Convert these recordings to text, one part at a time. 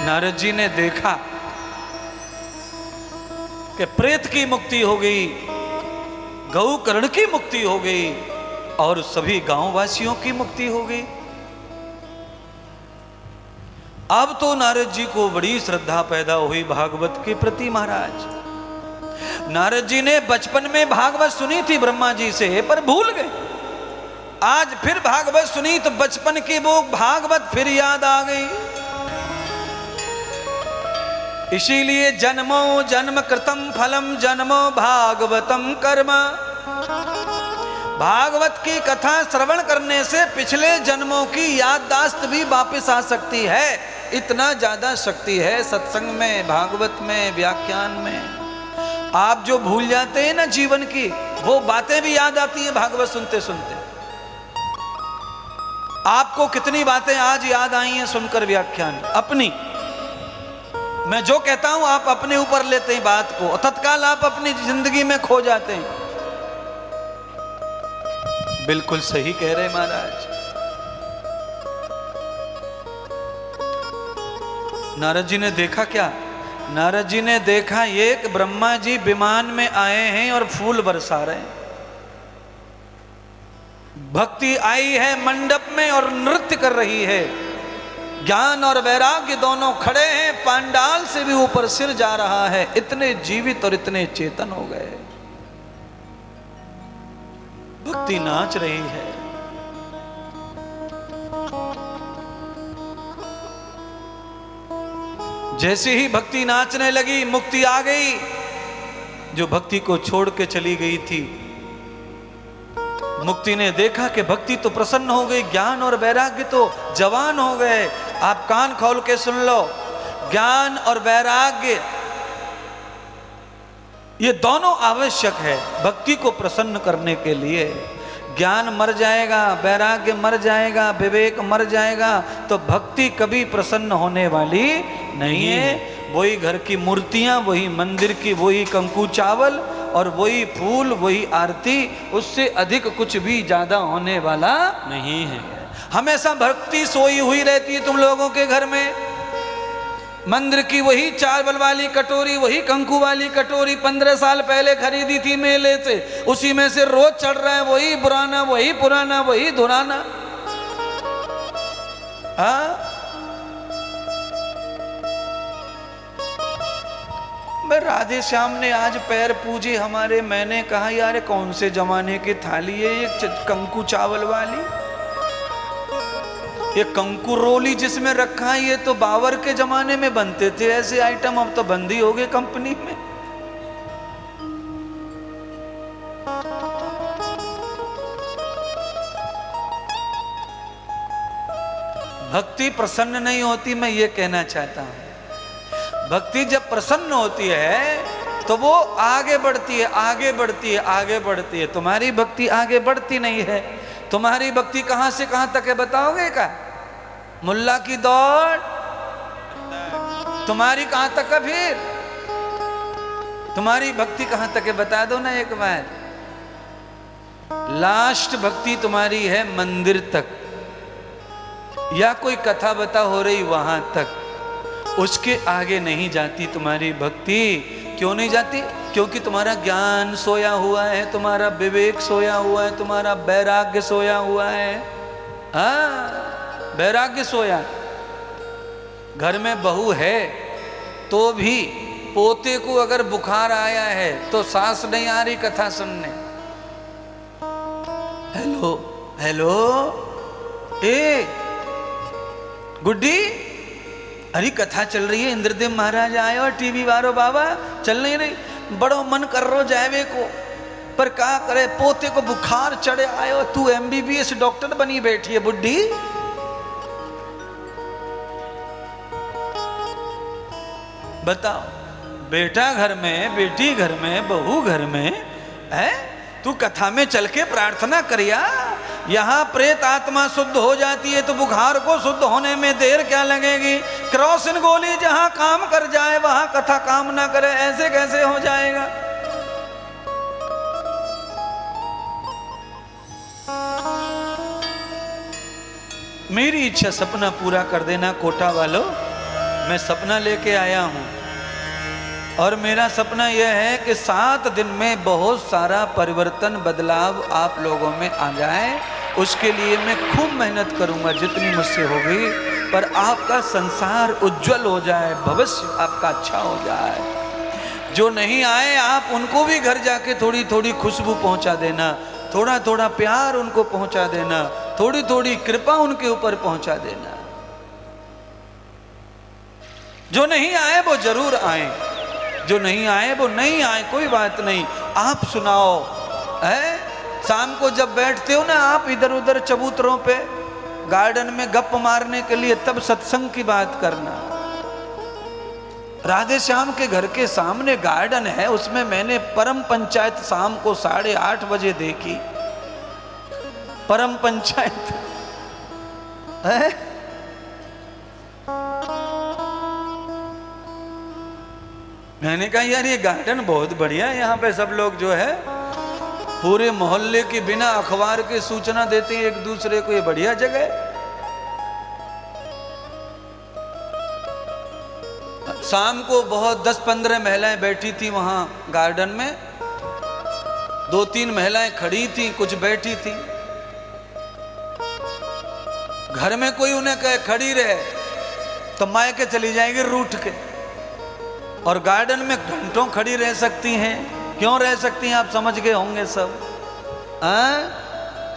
नारद जी ने देखा कि प्रेत की मुक्ति हो गई, गौकर्ण की मुक्ति हो गई और सभी गांववासियों की मुक्ति हो गई। अब तो नारद जी को बड़ी श्रद्धा पैदा हुई भागवत के प्रति। महाराज नारद जी ने बचपन में भागवत सुनी थी ब्रह्मा जी से, पर भूल गए। आज फिर भागवत सुनी तो बचपन की वो भागवत फिर याद आ गई। इसीलिए जन्मो जन्म कृतम फलम जन्मो भागवतम कर्म। भागवत की कथा श्रवण करने से पिछले जन्मों की याददाश्त भी वापस आ सकती है। इतना ज्यादा शक्ति है सत्संग में, भागवत में, व्याख्यान में। आप जो भूल जाते हैं ना जीवन की, वो बातें भी याद आती हैं भागवत सुनते सुनते। आपको कितनी बातें आज याद आई हैं सुनकर व्याख्यान अपनी। मैं जो कहता हूं आप अपने ऊपर लेते हैं बात को, तत्काल आप अपनी जिंदगी में खो जाते हैं। बिल्कुल सही कह रहे महाराज। नारद जी ने देखा क्या? नारद जी ने देखा ये कि ब्रह्मा जी विमान में आए हैं और फूल बरसा रहे हैं। भक्ति आई है मंडप में और नृत्य कर रही है। ज्ञान और वैराग्य दोनों खड़े हैं, पांडाल से भी ऊपर सिर जा रहा है। इतने जीवित और इतने चेतन हो गए। भक्ति नाच रही है। जैसे ही भक्ति नाचने लगी, मुक्ति आ गई। जो भक्ति को छोड़ के चली गई थी, मुक्ति ने देखा कि भक्ति तो प्रसन्न हो गई, ज्ञान और वैराग्य तो जवान हो गए। आप कान खोल के सुन लो, ज्ञान और वैराग्य ये दोनों आवश्यक है भक्ति को प्रसन्न करने के लिए। ज्ञान मर जाएगा, वैराग्य मर जाएगा, विवेक मर जाएगा तो भक्ति कभी प्रसन्न होने वाली नहीं है। वही घर की मूर्तियां, वही मंदिर की वही कंकु चावल और वही फूल, वही आरती, उससे अधिक कुछ भी ज्यादा होने वाला नहीं है। हमेशा भक्ति सोई हुई रहती है तुम लोगों के घर में। मंदिर की वही चावल वाली कटोरी, वही कंकु वाली कटोरी 15 साल पहले खरीदी थी मेले से, उसी में से रोज चढ़ रहा है वही पुराना, वही पुराना, वही धुराना। राधे श्याम ने आज पैर पूजे हमारे। मैंने कहा यार कौन से जमाने की थाली है ये कंकु चावल वाली, ये कंकु रोली जिसमें रखा है, ये तो बाबर के जमाने में बनते थे ऐसे आइटम। अब तो बंदी हो गए कंपनी में। भक्ति प्रसन्न नहीं होती, मैं ये कहना चाहता हूं। भक्ति जब प्रसन्न होती है तो वो आगे बढ़ती है, आगे बढ़ती है, आगे बढ़ती है। तुम्हारी भक्ति आगे बढ़ती नहीं है। तुम्हारी भक्ति कहां से कहां तक है बताओगे क्या? मुल्ला की दौड़ तुम्हारी कहां तक है? फिर तुम्हारी भक्ति कहां तक है बता दो ना एक बार। लास्ट भक्ति तुम्हारी है मंदिर तक, या कोई कथा बता हो रही वहां तक, उसके आगे नहीं जाती तुम्हारी भक्ति। क्यों नहीं जाती? क्योंकि तुम्हारा ज्ञान सोया हुआ है, तुम्हारा विवेक सोया हुआ है, तुम्हारा वैराग्य सोया हुआ है। हाँ, वैराग्य सोया। घर में बहू है तो भी पोते को अगर बुखार आया है तो सास नहीं आ रही कथा सुनने। हेलो हेलो ए गुड्डी, अरे कथा चल रही है, इंद्रदेव महाराज आए और टीवी वालो बाबा चल नहीं रही। बड़ो मन कर रो जावे को, पर क्या करे पोते को बुखार चढ़े आयो। तू MBBS डॉक्टर बनी बैठी है बुड्ढी। बताओ, बेटा घर में, बेटी घर में, बहू घर में है, तू कथा में चल के प्रार्थना करिया। यहाँ प्रेत आत्मा शुद्ध हो जाती है तो बुखार को शुद्ध होने में देर क्या लगेगी? क्रोसिन गोली जहाँ काम कर जाए वहाँ कथा काम ना करे, ऐसे कैसे हो जाएगा? मेरी इच्छा सपना पूरा कर देना कोटा वालों। मैं सपना लेके आया हूँ और मेरा सपना यह है कि 7 दिन में बहुत सारा परिवर्तन बदलाव आप लोगों में आ जाए। उसके लिए मैं खूब मेहनत करूँगा जितनी मुझसे होगी, पर आपका संसार उज्जवल हो जाए, भविष्य आपका अच्छा हो जाए। जो नहीं आए आप उनको भी घर जाके थोड़ी थोड़ी खुशबू पहुंचा देना, थोड़ा थोड़ा प्यार उनको पहुंचा देना, थोड़ी थोड़ी कृपा उनके ऊपर पहुंचा देना। जो नहीं आए वो जरूर आए, जो नहीं आए वो नहीं आए, कोई बात नहीं। आप सुनाओ है, शाम को जब बैठते हो ना आप इधर उधर चबूतरों पे गार्डन में गप मारने के लिए, तब सत्संग की बात करना। राधे श्याम के घर के सामने गार्डन है, उसमें मैंने परम पंचायत शाम को 8:30 बजे देखी। परम पंचायत है, मैंने कहा यार ये गार्डन बहुत बढ़िया है, यहाँ पे सब लोग जो है पूरे मोहल्ले के बिना अखबार के सूचना देते हैं एक दूसरे को, ये बढ़िया जगह है। शाम को बहुत 10-15 महिलाएं बैठी थी वहां गार्डन में, 2-3 महिलाएं खड़ी थी, कुछ बैठी थी। घर में कोई उन्हें कहे खड़ी रहे तो मायके चली जाएंगी रूठ के, और गार्डन में घंटों खड़ी रह सकती हैं। क्यों रह सकती हैं आप समझ गए होंगे सब।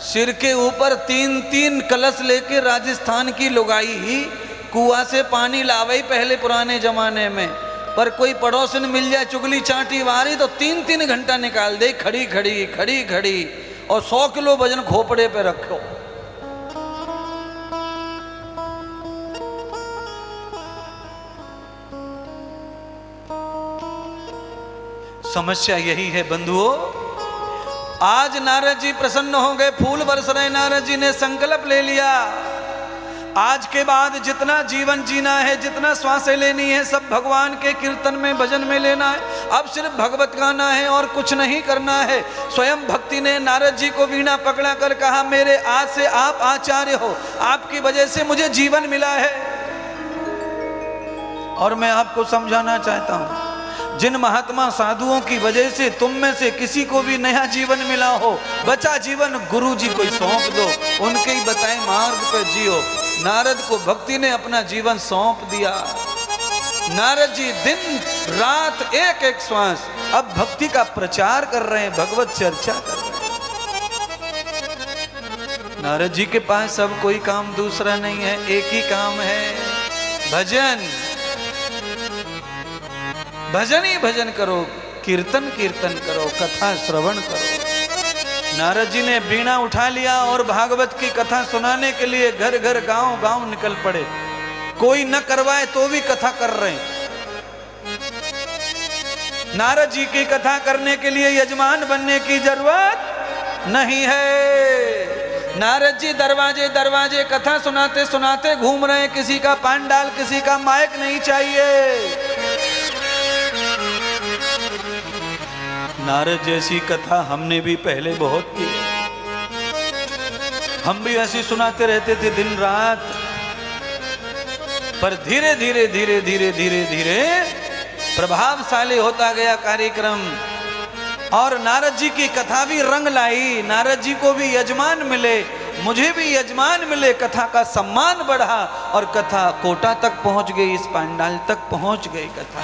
सिर के ऊपर 3-3 कलश लेके राजस्थान की लुगाई ही कुआं से पानी लावे पहले पुराने जमाने में, पर कोई पड़ोसन मिल जाए चुगली चाटी वारी तो 3-3 घंटा निकाल दे खड़ी खड़ी खड़ी खड़ी, और 100 किलो वजन खोपड़े पे रखो। समस्या यही है बंधुओं। आज नारद जी प्रसन्न हो गए, फूल बरस रहे, नारद जी ने संकल्प ले लिया आज के बाद जितना जीवन जीना है, जितना श्वासें लेनी है, सब भगवान के कीर्तन में भजन में लेना है। अब सिर्फ भगवत गाना है और कुछ नहीं करना है। स्वयं भक्ति ने नारद जी को वीणा पकड़ा कर कहा, मेरे आज से आप आचार्य हो, आपकी वजह से मुझे जीवन मिला है। और मैं आपको समझाना चाहता हूं, जिन महात्मा साधुओं की वजह से तुम में से किसी को भी नया जीवन मिला हो, बचा जीवन गुरु जी को सौंप दो, उनके ही बताए मार्ग पे जियो। नारद को भक्ति ने अपना जीवन सौंप दिया। नारद जी दिन रात एक एक श्वास अब भक्ति का प्रचार कर रहे हैं, भगवत चर्चा कर रहे हैं। नारद जी के पास सब कोई काम दूसरा नहीं है, एक ही काम है, भजन। भजन ही भजन करो, कीर्तन कीर्तन करो, कथा श्रवण करो। नारद जी ने बीणा उठा लिया और भागवत की कथा सुनाने के लिए घर घर गांव गांव निकल पड़े। कोई न करवाए तो भी कथा कर रहे हैं। नारद जी की कथा करने के लिए यजमान बनने की जरूरत नहीं है। नारद जी दरवाजे दरवाजे कथा सुनाते सुनाते घूम रहे हैं, किसी का पांडाल, किसी का माइक नहीं चाहिए। नारद जैसी कथा हमने भी पहले बहुत की, हम भी ऐसी सुनाते रहते थे दिन रात, पर धीरे धीरे धीरे धीरे धीरे धीरे प्रभावशाली होता गया कार्यक्रम, और नारद जी की कथा भी रंग लाई। नारद जी को भी यजमान मिले, मुझे भी यजमान मिले, कथा का सम्मान बढ़ा और कथा कोटा तक पहुंच गई, इस पांडाल तक पहुंच गई कथा।